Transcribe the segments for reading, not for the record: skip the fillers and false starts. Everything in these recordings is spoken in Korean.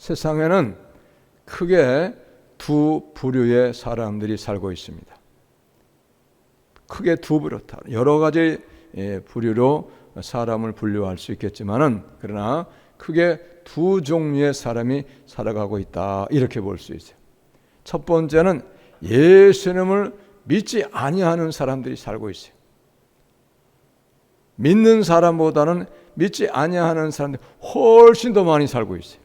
세상에는 크게 두 부류의 사람들이 살고 있습니다. 크게 두 부류, 여러 가지 부류로 사람을 분류할 수 있겠지만은, 그러나 크게 두 종류의 사람이 살아가고 있다, 이렇게 볼 수 있어요. 첫 번째는 예수님을 믿지 아니하는 사람들이 살고 있어요. 믿는 사람보다는 믿지 아니하는 사람들이 훨씬 더 많이 살고 있어요.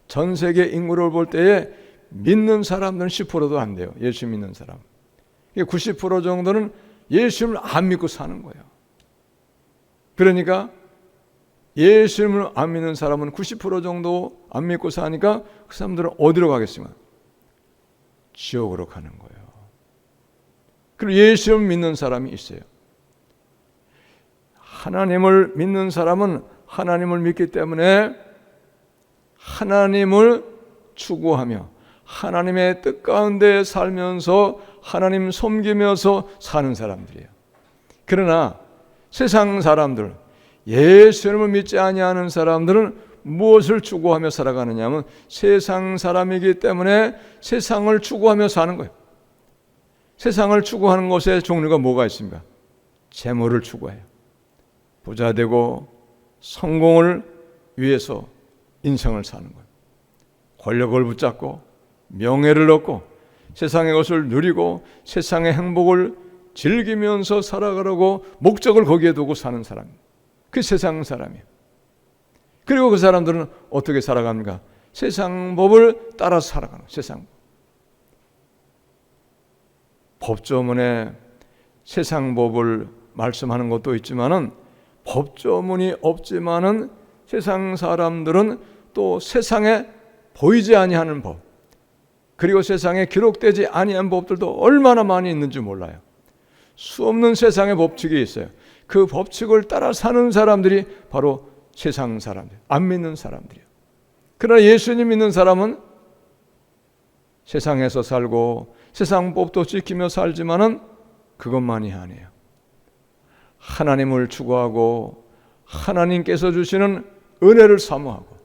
전 세계 인구를 볼 때에 믿는 사람들은 10%도 안 돼요. 예수 믿는 사람. 90% 정도는 예수님을 안 믿고 사는 거예요. 그러니까 예수님을 안 믿는 사람은 90% 정도 안 믿고 사니까 그 사람들은 어디로 가겠습니까? 지옥으로 가는 거예요. 그리고 예수님을 믿는 사람이 있어요. 하나님을 믿는 사람은 하나님을 믿기 때문에 하나님을 추구하며 하나님의 뜻 가운데 살면서 하나님 섬기면서 사는 사람들이에요. 그러나 세상 사람들, 예수님을 믿지 아니하는 사람들은 무엇을 추구하며 살아가느냐 하면 세상 사람이기 때문에 세상을 추구하며 사는 거예요. 세상을 추구하는 것의 종류가 뭐가 있습니까? 재물을 추구해요. 부자 되고 성공을 위해서 인생을 사는 거예요. 권력을 붙잡고 명예를 얻고 세상의 것을 누리고 세상의 행복을 즐기면서 살아가려고 목적을 거기에 두고 사는 사람이에요. 그 세상 사람이에요. 그리고 그 사람들은 어떻게 살아갑니까? 세상 법을 따라서 살아가는 거예요. 세상 법조문에 세상 법을 말씀하는 것도 있지만은 법조문이 없지만은 세상 사람들은 또 세상에 보이지 아니하는 법, 그리고 세상에 기록되지 아니한 법들도 얼마나 많이 있는지 몰라요. 수없는 세상의 법칙이 있어요. 그 법칙을 따라 사는 사람들이 바로 세상 사람들, 안 믿는 사람들이에요. 그러나 예수님 믿는 사람은 세상에서 살고 세상 법도 지키며 살지만은 그것만이 아니에요. 하나님을 추구하고 하나님께서 주시는 은혜를 사모하고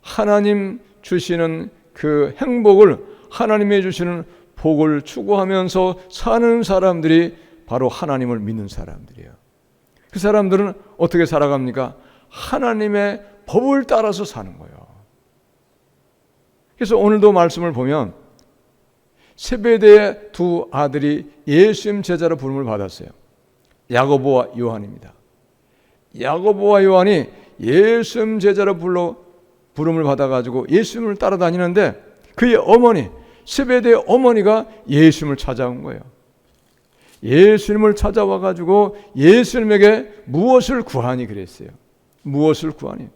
하나님 주시는 그 행복을, 하나님이 주시는 복을 추구하면서 사는 사람들이 바로 하나님을 믿는 사람들이에요. 그 사람들은 어떻게 살아갑니까? 하나님의 법을 따라서 사는 거예요. 그래서 오늘도 말씀을 보면 세베대의 두 아들이 예수님 제자로 부름을 받았어요. 야고보와 요한입니다. 야고보와 요한이 예수님 제자로 부름을 받아가지고 예수님을 따라다니는데 그의 어머니, 세베대의 어머니가 예수님을 찾아온 거예요. 예수님을 찾아와가지고 예수님에게 무엇을 구하니 그랬어요. 무엇을 구하니?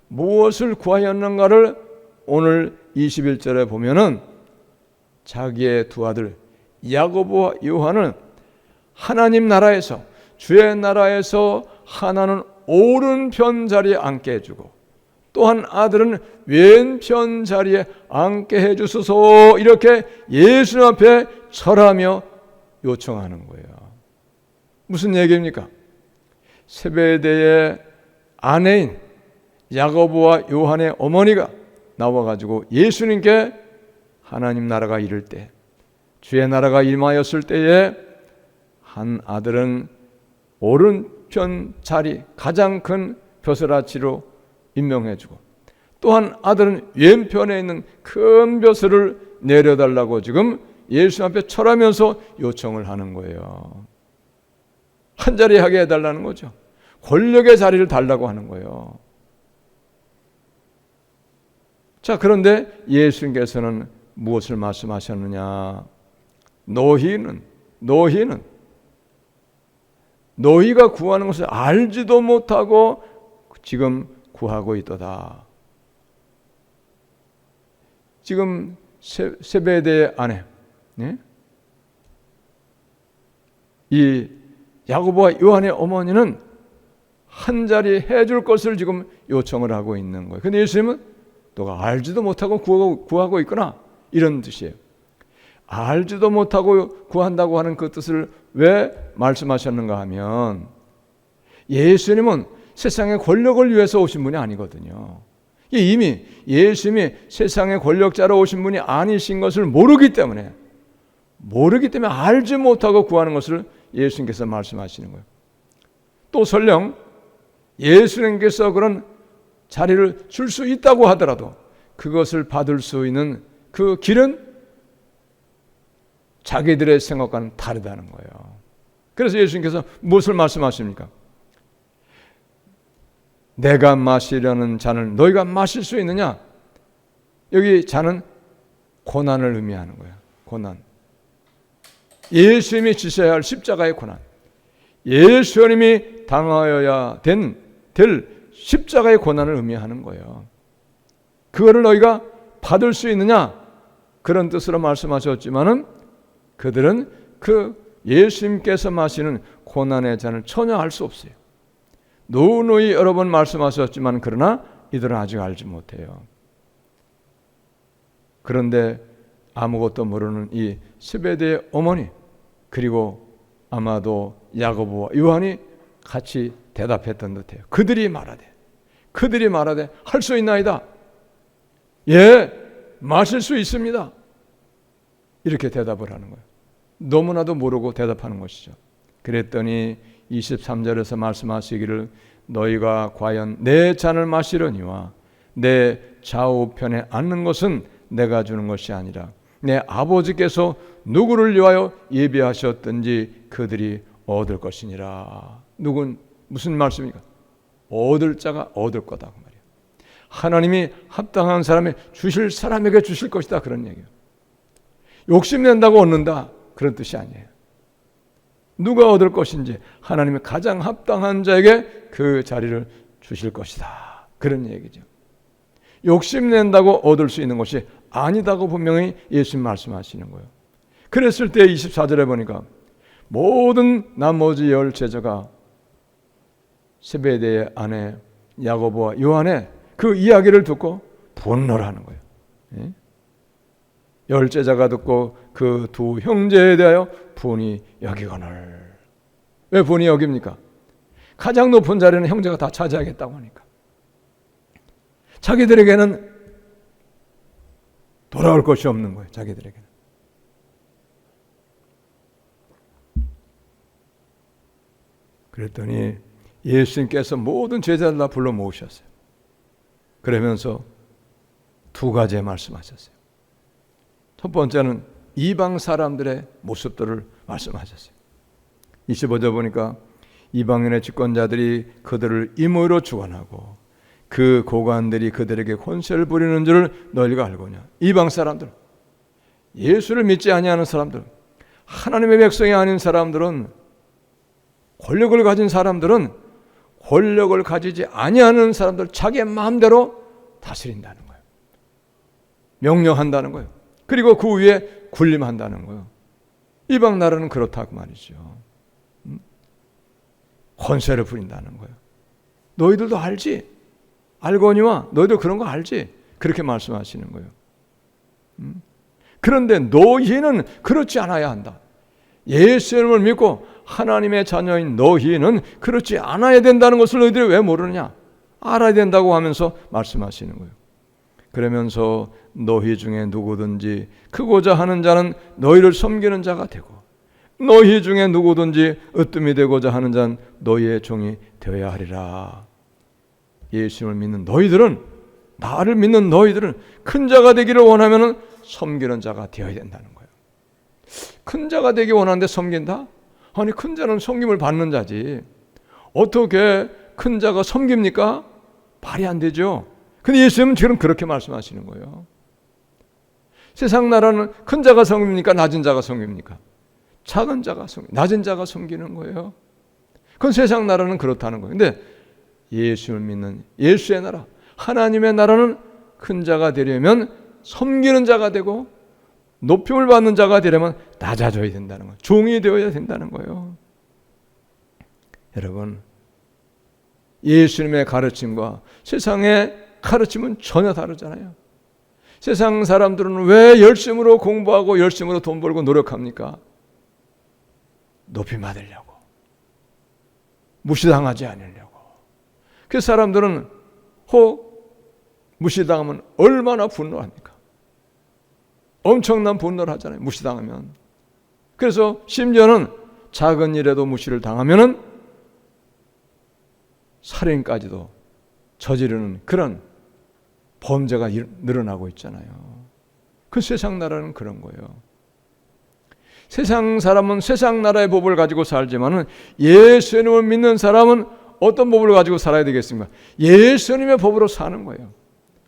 무엇을 구하였는가를 오늘 21절에 보면은 자기의 두 아들 야고보와 요한은 하나님 나라에서, 주의 나라에서 하나는 오른편 자리에 앉게 해주고 또 한 아들은 왼편 자리에 앉게 해주소서, 이렇게 예수님 앞에 절하며 요청하는 거예요. 무슨 얘기입니까? 세베대의 아내인 야고보와 요한의 어머니가 나와가지고 예수님께 하나님 나라가 이를 때, 주의 나라가 임하였을 때에 한 아들은 오른편 자리, 가장 큰 벼슬아치로 임명해주고 또 한 아들은 왼편에 있는 큰 벼슬을 내려달라고 지금 예수 앞에 절하면서 요청을 하는 거예요. 한 자리 하게 해달라는 거죠. 권력의 자리를 달라고 하는 거예요. 자, 그런데 예수님께서는 무엇을 말씀하셨느냐? 너희가 구하는 것을 알지도 못하고 지금 구하고 있도다. 지금 세베대의 아내, 이 야고보와 요한의 어머니는 한 자리 해줄 것을 지금 요청을 하고 있는 거예요. 근데 예수님은 너가 알지도 못하고 구하고 있구나, 이런 뜻이에요. 알지도 못하고 구한다고 하는 그 뜻을 왜 말씀하셨는가 하면 예수님은 세상의 권력을 위해서 오신 분이 아니거든요. 이미 예수님이 세상의 권력자로 오신 분이 아니신 것을 모르기 때문에 알지 못하고 구하는 것을 예수님께서 말씀하시는 거예요. 또 설령 예수님께서 그런 자리를 줄 수 있다고 하더라도 그것을 받을 수 있는 그 길은 자기들의 생각과는 다르다는 거예요. 그래서 예수님께서 무엇을 말씀하십니까? 내가 마시려는 잔을 너희가 마실 수 있느냐? 여기 잔은 고난을 의미하는 거예요. 고난. 예수님이 지셔야 할 십자가의 고난. 예수님이 당하여야 될 십자가의 고난을 의미하는 거예요. 그거를 너희가 받을 수 있느냐? 그런 뜻으로 말씀하셨지만은 그들은 그 예수님께서 마시는 고난의 잔을 전혀 알 수 없어요. 누누이 여러 번 말씀하셨지만 그러나 이들은 아직 알지 못해요. 그런데 아무것도 모르는 이 스베데의 어머니 그리고 아마도 야고보와 요한이 같이 대답했던 듯해요. 그들이 말하되 할 수 있나이다. 예, 마실 수 있습니다. 이렇게 대답을 하는 거예요. 너무나도 모르고 대답하는 것이죠. 그랬더니 23절에서 말씀하시기를 너희가 과연 내 잔을 마시려니와 내 좌우편에 앉는 것은 내가 주는 것이 아니라 내 아버지께서 누구를 위하여 예비하셨든지 그들이 얻을 것이니라. 무슨 말씀입니까? 얻을 자가 얻을 거다 그 말이에요. 하나님이 합당한 사람에 주실 사람에게 주실 것이다 그런 얘기예요. 욕심낸다고 얻는다 그런 뜻이 아니에요. 누가 얻을 것인지 하나님이 가장 합당한 자에게 그 자리를 주실 것이다 그런 얘기죠. 욕심낸다고 얻을 수 있는 것이 아니다고 분명히 예수님 말씀하시는 거예요. 그랬을 때 24절에 보니까 모든 나머지 10제자가 세베대의 아내 야고보와 요한의 그 이야기를 듣고 분노를 하는 거예요. 10제자가 듣고 그 두 형제에 대하여 분이 여기거늘. 왜 분이 여깁니까? 가장 높은 자리는 형제가 다 차지하겠다고 하니까. 자기들에게는 돌아올 것이 없는 거예요. 자기들에게는. 그랬더니 예수님께서 모든 제자들 다 불러 모으셨어요. 그러면서 두 가지의 말씀하셨어요. 첫 번째는 이방 사람들의 모습들을 말씀하셨어요. 25절 보니까 이방인의 집권자들이 그들을 임의로 주관하고 그 고관들이 그들에게 권세를 부리는 줄을 너희가 알거냐. 이방 사람들, 예수를 믿지 아니하는 사람들, 하나님의 백성이 아닌 사람들은, 권력을 가진 사람들은 권력을 가지지 아니하는 사람들 자기의 마음대로 다스린다는 거예요. 명령한다는 거예요. 그리고 그 위에 군림한다는 거예요. 이방 나라는 그렇다고 말이죠. 권세를 부린다는 거예요. 너희들도 알지? 알거니와 너희도 그런 거 알지? 그렇게 말씀하시는 거예요. 그런데 너희는 그렇지 않아야 한다. 예수님을 믿고 하나님의 자녀인 너희는 그렇지 않아야 된다는 것을 너희들이 왜 모르느냐? 알아야 된다고 하면서 말씀하시는 거예요. 그러면서 너희 중에 누구든지 크고자 하는 자는 너희를 섬기는 자가 되고 너희 중에 누구든지 으뜸이 되고자 하는 자는 너희의 종이 되어야 하리라. 예수님을 믿는 너희들은, 나를 믿는 너희들은 큰 자가 되기를 원하면 섬기는 자가 되어야 된다는 거예요. 큰 자가 되기 원하는데 섬긴다? 아니, 큰 자는 섬김을 받는 자지. 어떻게 큰 자가 섬깁니까? 말이 안 되죠. 근데 예수님은 지금 그렇게 말씀하시는 거예요. 세상 나라는 큰 자가 섬깁니까? 낮은 자가 섬깁니까? 작은 자가 낮은 자가 섬기는 거예요. 그건 세상 나라는 그렇다는 거예요. 근데 예수를 믿는 예수의 나라, 하나님의 나라는 큰 자가 되려면 섬기는 자가 되고 높임을 받는 자가 되려면 낮아져야 된다는 거예요. 종이 되어야 된다는 거예요. 여러분, 예수님의 가르침과 세상의 가르침은 전혀 다르잖아요. 세상 사람들은 왜 열심으로 공부하고 열심으로 돈 벌고 노력합니까? 높임 받으려고, 무시당하지 않으려고. 그 사람들은 혹 무시당하면 얼마나 분노합니까? 엄청난 분노를 하잖아요. 무시당하면. 그래서 심지어는 작은 일에도 무시를 당하면은 살인까지도 저지르는 그런 범죄가 늘어나고 있잖아요. 그 세상 나라는 그런 거예요. 세상 사람은 세상 나라의 법을 가지고 살지만은 예수님을 믿는 사람은 어떤 법을 가지고 살아야 되겠습니까? 예수님의 법으로 사는 거예요.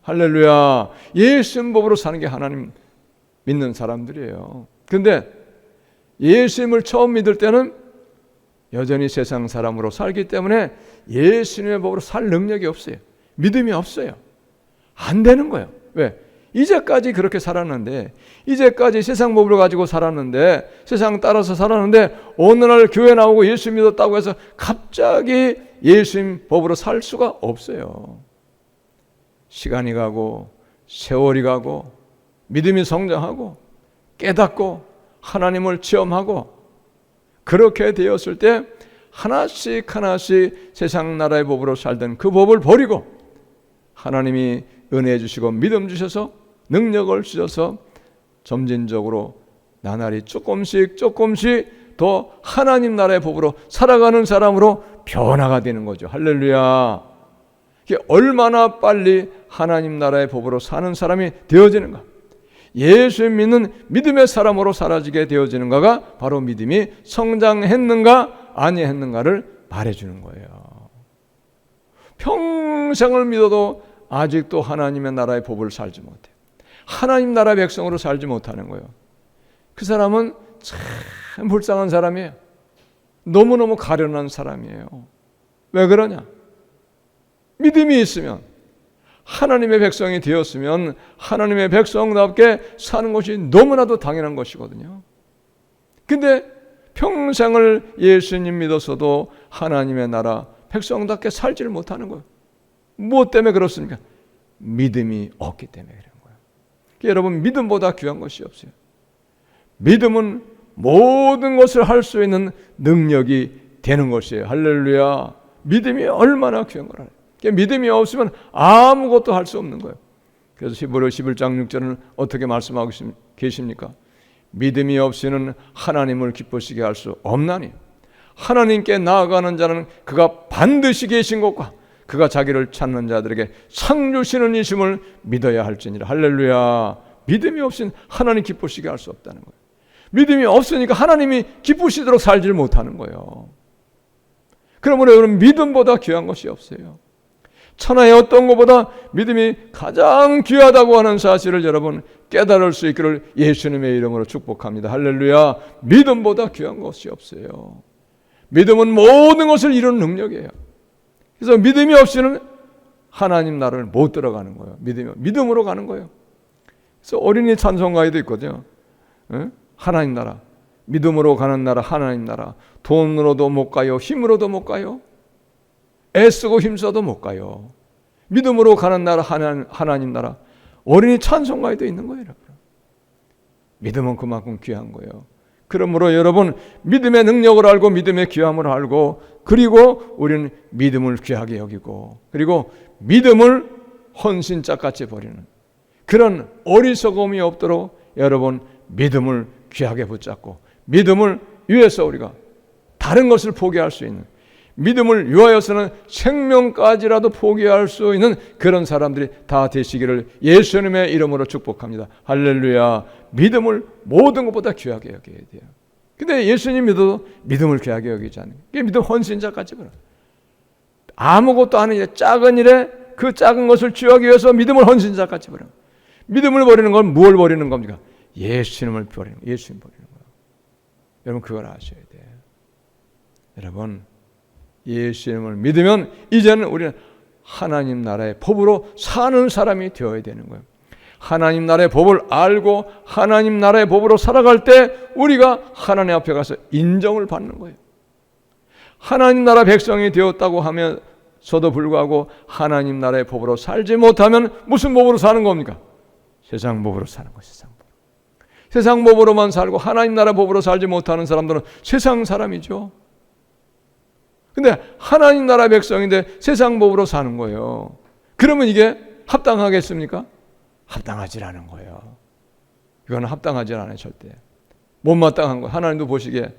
할렐루야. 예수님 법으로 사는 게 하나님 믿는 사람들이에요. 그런데 예수님을 처음 믿을 때는 여전히 세상 사람으로 살기 때문에 예수님의 법으로 살 능력이 없어요. 믿음이 없어요. 안 되는 거예요. 왜? 이제까지 그렇게 살았는데, 이제까지 세상 법을 가지고 살았는데, 세상 따라서 살았는데, 어느 날 교회 나오고 예수 믿었다고 해서 갑자기 예수님 법으로 살 수가 없어요. 시간이 가고 세월이 가고 믿음이 성장하고 깨닫고 하나님을 체험하고 그렇게 되었을 때 하나씩 하나씩 세상 나라의 법으로 살던 그 법을 버리고 하나님이 은혜 주시고 믿음 주셔서 능력을 주셔서 점진적으로 나날이 조금씩 더 하나님 나라의 법으로 살아가는 사람으로 변화가 되는 거죠. 할렐루야. 이게 얼마나 빨리 하나님 나라의 법으로 사는 사람이 되어지는가. 예수 믿는 믿음의 사람으로 사라지게 되어지는가가 바로 믿음이 성장했는가 아니했는가를 말해주는 거예요. 평생을 믿어도 아직도 하나님의 나라의 법을 살지 못해요. 하나님 나라 백성으로 살지 못하는 거예요. 그 사람은 참 불쌍한 사람이에요. 너무너무 가련한 사람이에요. 왜 그러냐? 믿음이 있으면 하나님의 백성이 되었으면 하나님의 백성답게 사는 것이 너무나도 당연한 것이거든요. 근데 평생을 예수님 믿어서도 하나님의 나라 백성답게 살지를 못하는 거예요. 무엇 때문에 그렇습니까? 믿음이 없기 때문에 그런 거예요. 여러분, 믿음보다 귀한 것이 없어요. 믿음은 모든 것을 할 수 있는 능력이 되는 것이에요. 할렐루야. 믿음이 얼마나 귀한 거라. 믿음이 없으면 아무것도 할 수 없는 거예요. 그래서 히브리 11장 6절은 어떻게 말씀하고 계십니까? 믿음이 없이는 하나님을 기쁘시게 할 수 없나니 하나님께 나아가는 자는 그가 반드시 계신 것과 그가 자기를 찾는 자들에게 상 주시는 이심을 믿어야 할지니라. 할렐루야. 믿음이 없이는 하나님 기쁘시게 할 수 없다는 거예요. 믿음이 없으니까 하나님이 기쁘시도록 살지를 못하는 거예요. 그러므로 여러분, 믿음보다 귀한 것이 없어요. 천하의 어떤 것보다 믿음이 가장 귀하다고 하는 사실을 여러분 깨달을 수 있기를 예수님의 이름으로 축복합니다. 할렐루야. 믿음보다 귀한 것이 없어요. 믿음은 모든 것을 이루는 능력이에요. 그래서 믿음이 없이는 하나님 나라를 못 들어가는 거예요. 믿음으로 가는 거예요. 그래서 어린이 찬송가에도 있거든요. 하나님 나라, 믿음으로 가는 나라, 하나님 나라. 돈으로도 못 가요. 힘으로도 못 가요. 애쓰고 힘써도 못 가요. 믿음으로 가는 나라, 하나님 나라. 어린이 찬송가에도 있는 거예요, 여러분. 믿음은 그만큼 귀한 거예요. 그러므로 여러분, 믿음의 능력을 알고 믿음의 귀함을 알고, 그리고 우리는 믿음을 귀하게 여기고, 그리고 믿음을 헌신짝같이 버리는 그런 어리석음이 없도록 여러분 믿음을 귀하게 붙잡고, 믿음을 위해서 우리가 다른 것을 포기할 수 있는, 믿음을 위하여서는 생명까지라도 포기할 수 있는 그런 사람들이 다 되시기를 예수님의 이름으로 축복합니다. 할렐루야. 믿음을 모든 것보다 귀하게 여겨야 돼요. 근데 예수님 믿어도 믿음을 귀하게 여기지 않는 거예요. 믿음 헌신자까지 그래요. 아무것도 아닌 일, 작은 일에 그 작은 것을 취하기 위해서 믿음을 헌신자까지 버려요. 믿음을 버리는 건 무엇을 버리는 겁니까? 예수님을 버리는 거예요. 예수님 버리는 거예요. 여러분, 그걸 아셔야 돼요. 여러분, 예수님을 믿으면 이제는 우리는 하나님 나라의 법으로 사는 사람이 되어야 되는 거예요. 하나님 나라의 법을 알고 하나님 나라의 법으로 살아갈 때 우리가 하나님 앞에 가서 인정을 받는 거예요. 하나님 나라 백성이 되었다고 하면서도 불구하고 하나님 나라의 법으로 살지 못하면 무슨 법으로 사는 겁니까? 세상 법으로 사는 거예요. 세상 법으로만 살고 하나님 나라 법으로 살지 못하는 사람들은 세상 사람이죠. 근데 하나님 나라 백성인데 세상 법으로 사는 거예요. 그러면 이게 합당하겠습니까? 합당하지 않은 거예요. 이거는 합당하지 않아요. 절대. 못마땅한 거. 하나님도 보시기에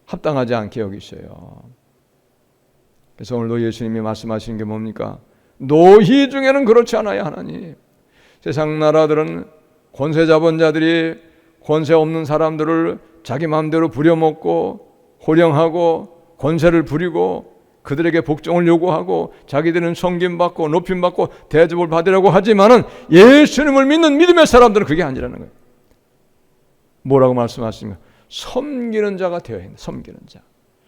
합당하지 않게 여기셔요. 그래서 오늘도 예수님이 말씀하시는 게 뭡니까? 노희 중에는 그렇지 않아요. 하나님. 세상 나라들은 권세 잡은 자들이 권세 없는 사람들을 자기 마음대로 부려먹고 호령하고 권세를 부리고 그들에게 복종을 요구하고 자기들은 섬김받고 높임받고 대접을 받으려고 하지만은 예수님을 믿는 믿음의 사람들은 그게 아니라는 거예요. 뭐라고 말씀하십니까? 섬기는 자가 되어야 한다. 섬기는 자.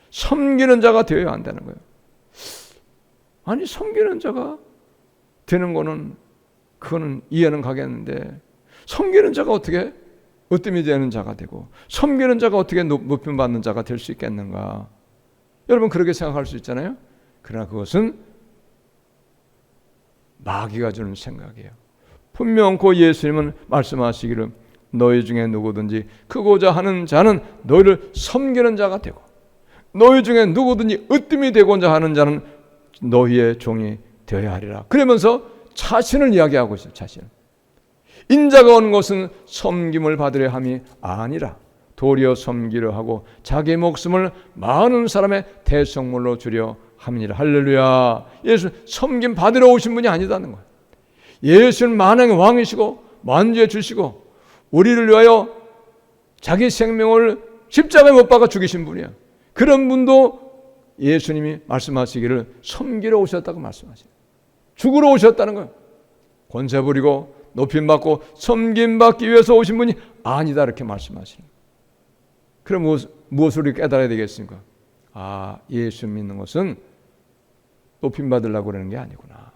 섬기는 자가 되어야 한다는 거예요. 아니 섬기는 자가 되는 거는 그거는 이해는 가겠는데 섬기는 자가 어떻게 으뜸이 되는 자가 되고 섬기는 자가 어떻게 높임 받는 자가 될 수 있겠는가? 여러분 그렇게 생각할 수 있잖아요. 그러나 그것은 마귀가 주는 생각이에요. 분명코 예수님은 말씀하시기를 너희 중에 누구든지 크고자 하는 자는 너희를 섬기는 자가 되고 너희 중에 누구든지 으뜸이 되고자 하는 자는 너희의 종이 되어야 하리라. 그러면서 자신을 이야기하고 있어요. 자신을. 인자가 온 것은 섬김을 받으려 함이 아니라 도리어 섬기려 하고 자기 목숨을 많은 사람의 대성물로 주려 함이니라. 할렐루야. 예수 섬김 받으러 오신 분이 아니다는 거예요. 예수는 만왕의 왕이시고 만주에 주시고 우리를 위하여 자기 생명을 십자가에 못 박아 죽이신 분이에요. 그런 분도 예수님이 말씀하시기를 섬기러 오셨다고 말씀하세요. 죽으러 오셨다는 거예요. 권세 부리고 높임받고 섬김받기 위해서 오신 분이 아니다 이렇게 말씀하시는 거예요. 그럼 무엇을 깨달아야 되겠습니까? 아, 예수 믿는 것은 높임받으려고 그러는 게 아니구나.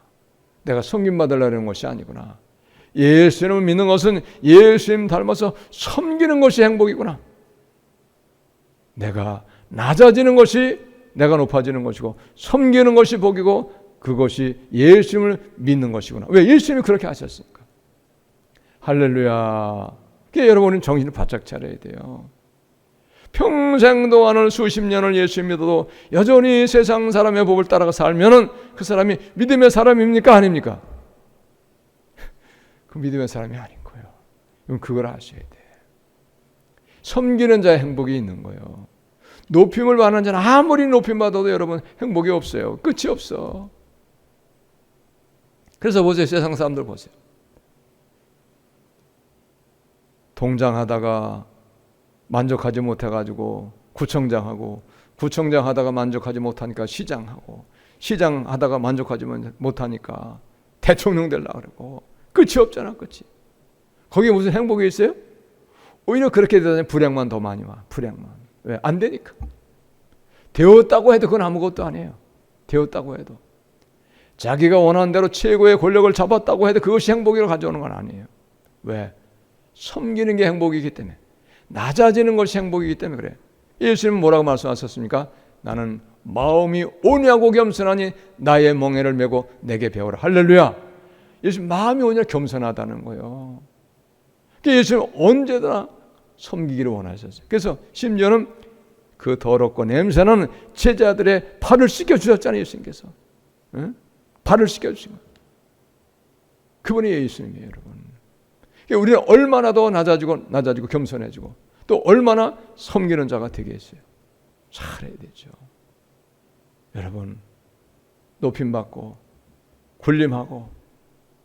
내가 섬김받으려고 하는 것이 아니구나. 예수님을 믿는 것은 예수님 닮아서 섬기는 것이 행복이구나. 내가 낮아지는 것이 내가 높아지는 것이고 섬기는 것이 복이고 그것이 예수님을 믿는 것이구나. 왜? 예수님이 그렇게 하셨으니까. 할렐루야. 그러니까 여러분은 정신을 바짝 차려야 돼요. 평생 동안을 수십 년을 예수 믿어도 여전히 세상 사람의 법을 따라가 살면은 그 사람이 믿음의 사람입니까? 아닙니까? 그 믿음의 사람이 아닌 거예요. 그럼 그걸 아셔야 돼. 섬기는 자의 행복이 있는 거예요. 높임을 받는 자는 아무리 높임 받아도 여러분 행복이 없어요. 끝이 없어. 그래서 보세요. 세상 사람들 보세요. 동장하다가 만족하지 못해가지고 구청장하고 구청장 하다가 만족하지 못하니까 시장하고 시장하다가 만족하지 못하니까 대통령 되려고 그러고 끝이 없잖아. 끝이. 거기에 무슨 행복이 있어요? 오히려 그렇게 되다니 불행만 더 많이 와. 불행만. 왜? 안 되니까. 되었다고 해도 그건 아무것도 아니에요. 되었다고 해도. 자기가 원하는 대로 최고의 권력을 잡았다고 해도 그것이 행복이라고 가져오는 건 아니에요. 왜? 섬기는 게 행복이기 때문에. 낮아지는 것이 행복이기 때문에 그래. 예수님은 뭐라고 말씀하셨습니까? 나는 마음이 온유하고 겸손하니 나의 멍에를 메고 내게 배우라. 할렐루야. 예수님 마음이 온유하고 겸손하다는 거예요. 그러니까 예수님은 언제나 섬기기를 원하셨어요. 그래서 심지어는 그 더럽고 냄새나는 제자들의 발을 씻겨주셨잖아요. 예수님께서. 응? 발을 씻겨주신 거예요. 그분이 예수님이에요. 여러분. 우리는 얼마나 더 낮아지고 겸손해지고 또 얼마나 섬기는 자가 되겠어요. 잘해야 되죠. 여러분 높임받고 군림하고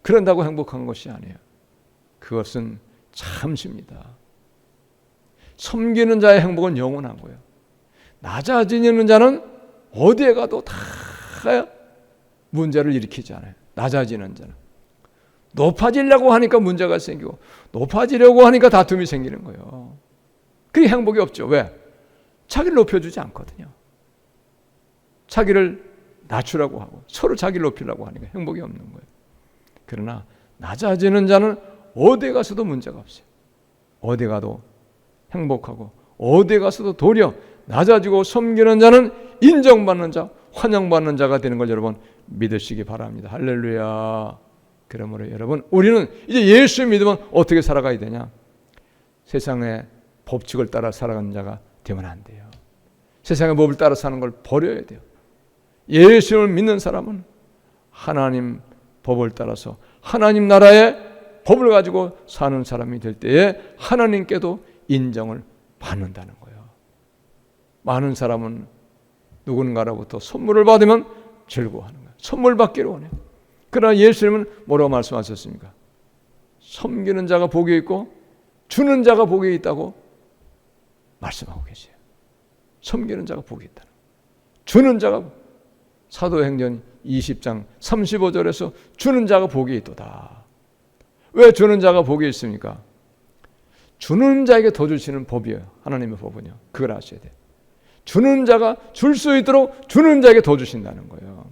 그런다고 행복한 것이 아니에요. 그것은 잠시입니다. 섬기는 자의 행복은 영원한 거예요. 낮아지는 자는 어디에 가도 다 문제를 일으키지 않아요. 낮아지는 자는. 높아지려고 하니까 문제가 생기고 높아지려고 하니까 다툼이 생기는 거예요. 그게 행복이 없죠. 왜? 자기를 높여주지 않거든요. 자기를 낮추라고 하고 서로 자기를 높이려고 하니까 행복이 없는 거예요. 그러나 낮아지는 자는 어디 가서도 문제가 없어요. 어디 가도 행복하고 어디 가서도 도리어 낮아지고 섬기는 자는 인정받는 자, 환영받는 자가 되는 걸 여러분 믿으시기 바랍니다. 할렐루야. 그러므로 여러분 우리는 이제 예수 믿으면 어떻게 살아가야 되냐? 세상의 법칙을 따라 살아가는 자가 되면 안 돼요. 세상의 법을 따라 사는 걸 버려야 돼요. 예수를 믿는 사람은 하나님 법을 따라서 하나님 나라의 법을 가지고 사는 사람이 될 때에 하나님께도 인정을 받는다는 거예요. 많은 사람은 누군가로부터 선물을 받으면 즐거워하는 거예요. 선물 받기를 원해요. 그러나 예수님은 뭐라고 말씀하셨습니까? 섬기는 자가 복이 있고 주는 자가 복이 있다고 말씀하고 계세요. 섬기는 자가 복이 있다는 거예요. 주는 자가, 사도행전 20장 35절에서 주는 자가 복이 있도다. 왜 주는 자가 복이 있습니까? 주는 자에게 더 주시는 법이에요. 하나님의 법은요. 그걸 아셔야 돼요. 주는 자가 줄 수 있도록 주는 자에게 더 주신다는 거예요.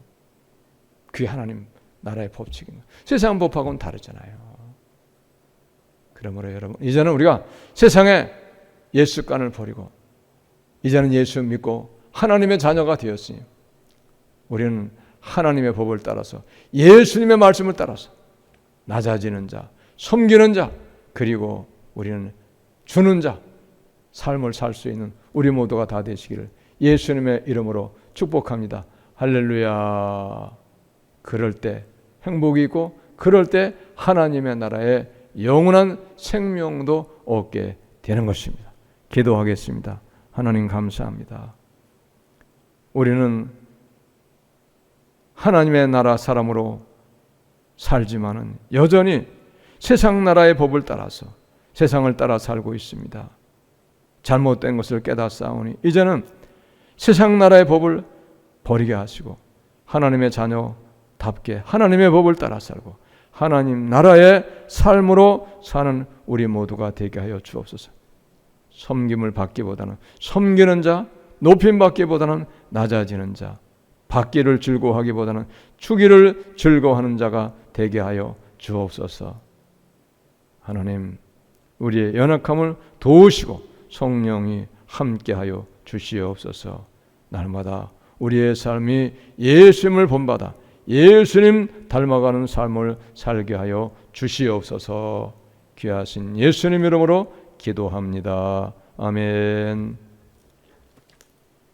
그게 하나님 나라의 법칙입니다. 세상 법하고는 다르잖아요. 그러므로 여러분, 이제는 우리가 세상에 옛습관을 버리고 이제는 예수 믿고 하나님의 자녀가 되었으니 우리는 하나님의 법을 따라서 예수님의 말씀을 따라서 낮아지는 자, 섬기는 자, 그리고 우리는 주는 자, 삶을 살 수 있는 우리 모두가 다 되시기를 예수님의 이름으로 축복합니다. 할렐루야. 그럴 때 행복이 있고 그럴 때 하나님의 나라의 영원한 생명도 얻게 되는 것입니다. 기도하겠습니다. 하나님 감사합니다. 우리는 하나님의 나라 사람으로 살지만은 여전히 세상 나라의 법을 따라서 세상을 따라 살고 있습니다. 잘못된 것을 깨닫사오니 이제는 세상 나라의 법을 버리게 하시고 하나님의 자녀답게 하나님의 법을 따라 살고 하나님 나라의 삶으로 사는 우리 모두가 되게 하여 주옵소서. 섬김을 받기보다는 섬기는 자, 높임 받기보다는 낮아지는 자, 받기를 즐거워하기보다는 주기를 즐거워하는 자가 되게 하여 주옵소서. 하나님, 우리의 연약함을 도우시고 성령이 함께하여 주시옵소서. 날마다 우리의 삶이 예수님을 본받아 예수님 닮아가는 삶을 살게 하여 주시옵소서. 귀하신 예수님 이름으로 기도합니다. 아멘.